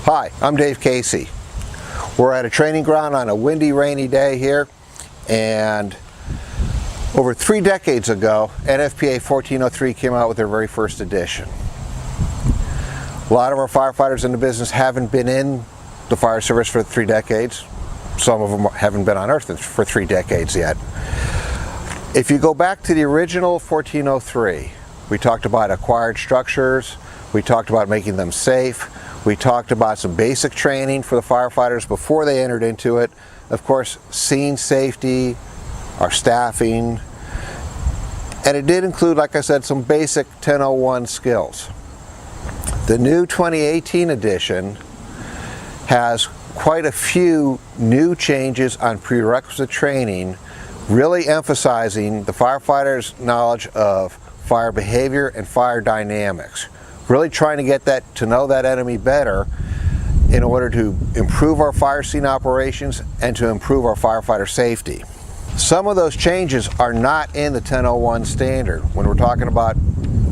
Hi, I'm Dave Casey. We're at a training ground on a windy, rainy day here, and over 3 decades ago, NFPA 1403 came out with their very first edition. A lot of our firefighters in the business haven't been in the fire service for 3 decades. Some of them haven't been on earth for 3 decades yet. If you go back to the original 1403, we talked about acquired structures, we talked about making them safe, we talked about some basic training for the firefighters before they entered into it. Of course, scene safety, our staffing, and it did include, like I said, some basic 1001 skills. The new 2018 edition has quite a few new changes on prerequisite training, really emphasizing the firefighters' knowledge of fire behavior and fire dynamics. Really trying to get that to know that enemy better in order to improve our fire scene operations and to improve our firefighter safety. Some of those changes are not in the 1001 standard when we're talking about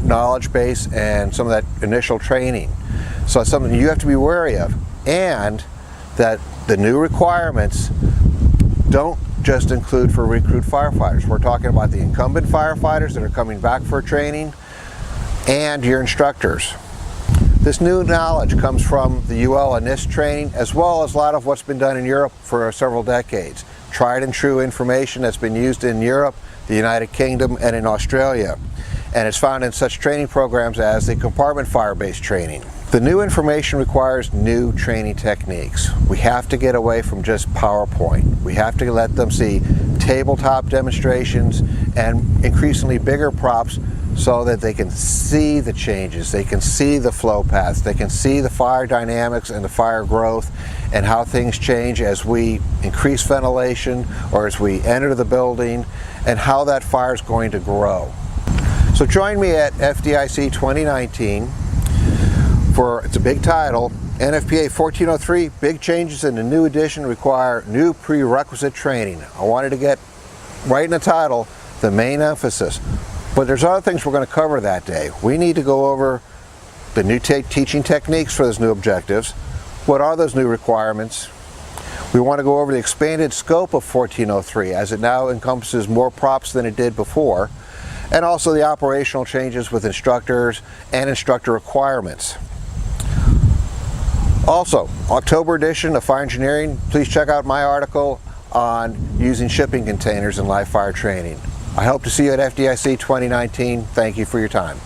knowledge base and some of that initial training. So it's something you have to be wary of, and that the new requirements don't just include for recruit firefighters. We're talking about the incumbent firefighters that are coming back for training and your instructors. This new knowledge comes from the UL and NIST training, as well as a lot of what's been done in Europe for several decades. Tried and true information that's been used in Europe, the United Kingdom, and in Australia. And it's found in such training programs as the compartment fire-based training. The new information requires new training techniques. We have to get away from just PowerPoint. We have to let them see tabletop demonstrations and increasingly bigger props so that they can see the changes, they can see the flow paths, they can see the fire dynamics and the fire growth and how things change as we increase ventilation or as we enter the building, and how that fire is going to grow. So join me at FDIC 2019 for, it's a big title, NFPA 1403, big changes in the new edition require new prerequisite training. I wanted to get right in the title the main emphasis. But there's other things we're going to cover that day. We need to go over the new teaching techniques for those new objectives. What are those new requirements? We want to go over the expanded scope of 1403 as it now encompasses more props than it did before, and also the operational changes with instructors and instructor requirements. Also, October edition of Fire Engineering, please check out my article on using shipping containers in live fire training. I hope to see you at FDIC 2019. Thank you for your time.